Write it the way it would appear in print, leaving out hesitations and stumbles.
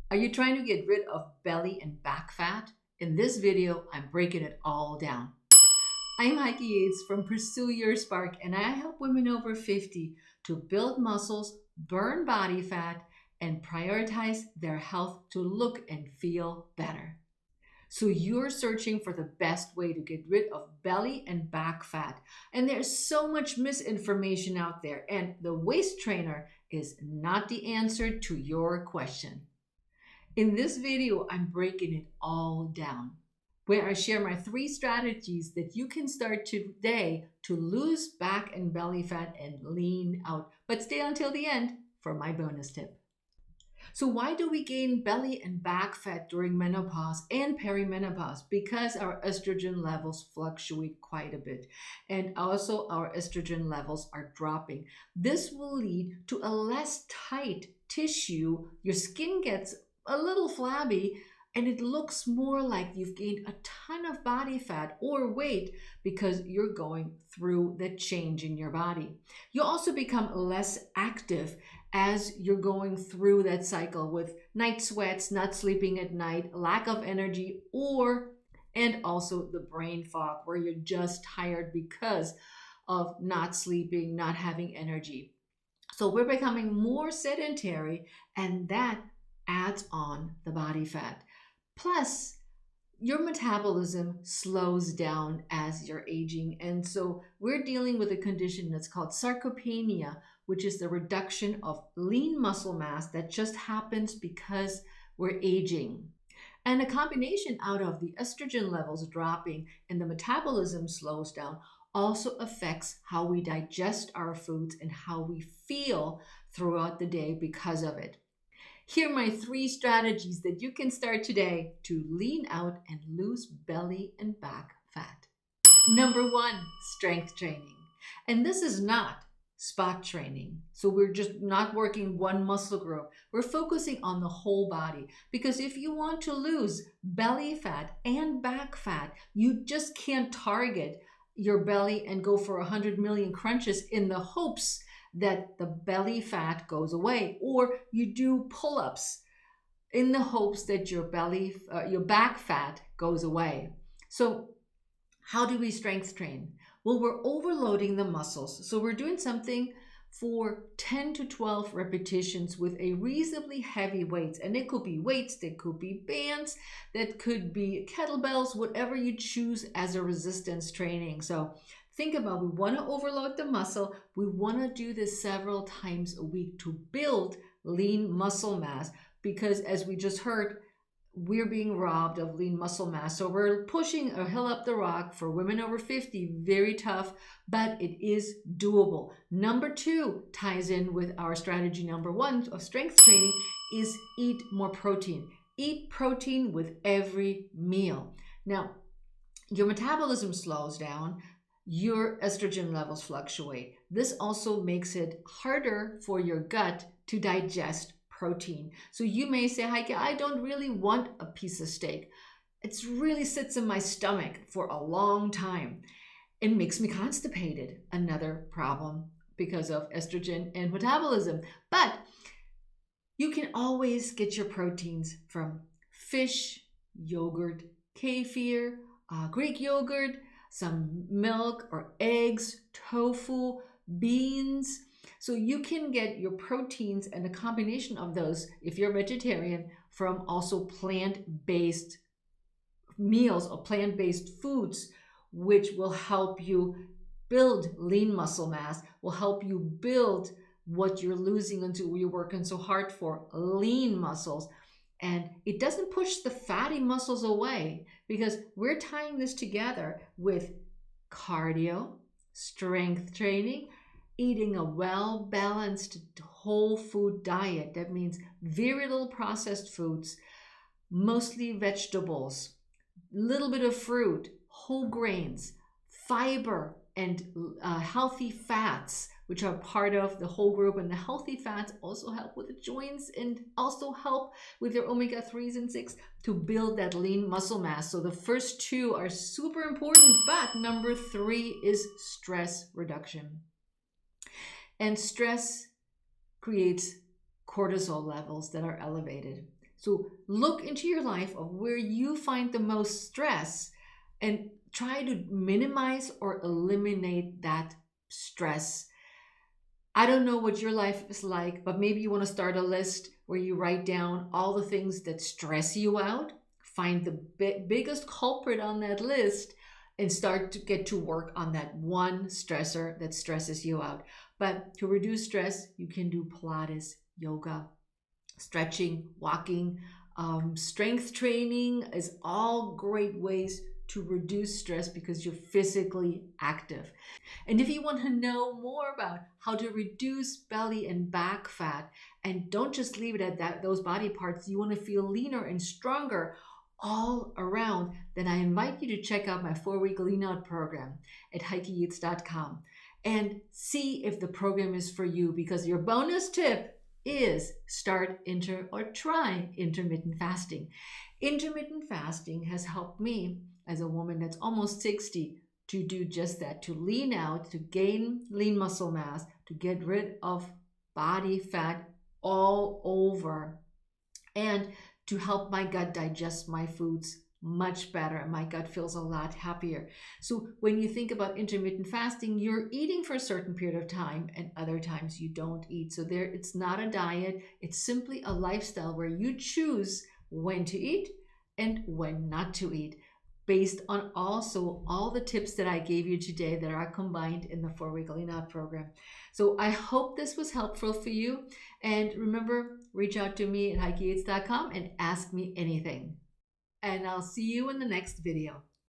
Are you trying to get rid of belly and back fat? In this video, I'm breaking it all down. I'm Heike Yates from Pursue Your Spark, and I help women over 50 to build muscles, burn body fat, and prioritize their health to look and feel better. So you're searching for the best way to get rid of belly and back fat. And there's so much misinformation out there, and the waist trainer is not the answer to your question. In this video, I'm breaking it all down, where I share my 3 strategies that you can start today to lose back and belly fat and lean out. But stay until the end for my bonus tip. So why do we gain belly and back fat during menopause and perimenopause? Because our estrogen levels fluctuate quite a bit. And also our estrogen levels are dropping. This will lead to a less tight tissue. Your skin gets a little flabby, and it looks more like you've gained a ton of body fat or weight because you're going through the change in your body. You also become less active as you're going through that cycle with night sweats, not sleeping at night, lack of energy, and also the brain fog where you're just tired because of not sleeping, not having energy. So we're becoming more sedentary, and that adds on the body fat. Plus, your metabolism slows down as you're aging. And so we're dealing with a condition that's called sarcopenia, which is the reduction of lean muscle mass that just happens because we're aging. And a combination out of the estrogen levels dropping and the metabolism slows down also affects how we digest our foods and how we feel throughout the day because of it. Here are my 3 strategies that you can start today to lean out and lose belly and back fat. Number 1, strength training. And this is not spot training. So we're just not working one muscle group. We're focusing on the whole body. Because if you want to lose belly fat and back fat, you just can't target your belly and go for 100 million crunches in the hopes that the belly fat goes away, or you do pull-ups in the hopes that your back fat goes away. So how do we strength train? Well, we're overloading the muscles. So we're doing something for 10 to 12 repetitions with a reasonably heavy weights. And it could be weights, that could be bands, that could be kettlebells, whatever you choose as a resistance training. So think about, we want to overload the muscle. We want to do this several times a week to build lean muscle mass, because as we just heard, we're being robbed of lean muscle mass. So we're pushing a hill up the rock for women over 50, very tough, but it is doable. Number 2 ties in with our strategy number 1 of strength training is eat more protein. Eat protein with every meal. Now, your metabolism slows down, your estrogen levels fluctuate. This also makes it harder for your gut to digest protein. So you may say, Heike, I don't really want a piece of steak. It really sits in my stomach for a long time. It makes me constipated. Another problem because of estrogen and metabolism. But you can always get your proteins from fish, yogurt, kefir, Greek yogurt, some milk or eggs, tofu, beans. So you can get your proteins and a combination of those, if you're vegetarian, from also plant-based meals or plant-based foods, which will help you build lean muscle mass, will help you build what you're losing until you're working so hard for, lean muscles. And it doesn't push the fatty muscles away, because we're tying this together with cardio, strength training, eating a well-balanced whole food diet. That means very little processed foods, mostly vegetables, little bit of fruit, whole grains, fiber, and healthy fats, which are part of the whole group. And the healthy fats also help with the joints and also help with your omega-3s and 6 to build that lean muscle mass. So the first 2 are super important, but number 3 is stress reduction. And stress creates cortisol levels that are elevated. So look into your life of where you find the most stress and try to minimize or eliminate that stress. I don't know what your life is like, but maybe you want to start a list where you write down all the things that stress you out, find the biggest culprit on that list, and start to get to work on that one stressor that stresses you out. But to reduce stress, you can do Pilates, yoga, stretching, walking, strength training is all great ways to reduce stress because you're physically active. And if you want to know more about how to reduce belly and back fat, and don't just leave it at that, those body parts, you want to feel leaner and stronger all around, then I invite you to check out my 4-week lean out program at heikeyates.com and see if the program is for you, because your bonus tip is try intermittent fasting. Intermittent fasting has helped me as a woman that's almost 60 to do just that, to lean out, to gain lean muscle mass, to get rid of body fat all over, and to help my gut digest my foods much better. My gut feels a lot happier. So when you think about intermittent fasting, you're eating for a certain period of time and other times you don't eat. So it's not a diet. It's simply a lifestyle where you choose when to eat and when not to eat, based on also all the tips that I gave you today that are combined in the 4-week lean out program. So I hope this was helpful for you. And remember, reach out to me at heikeyates.com and ask me anything. And I'll see you in the next video.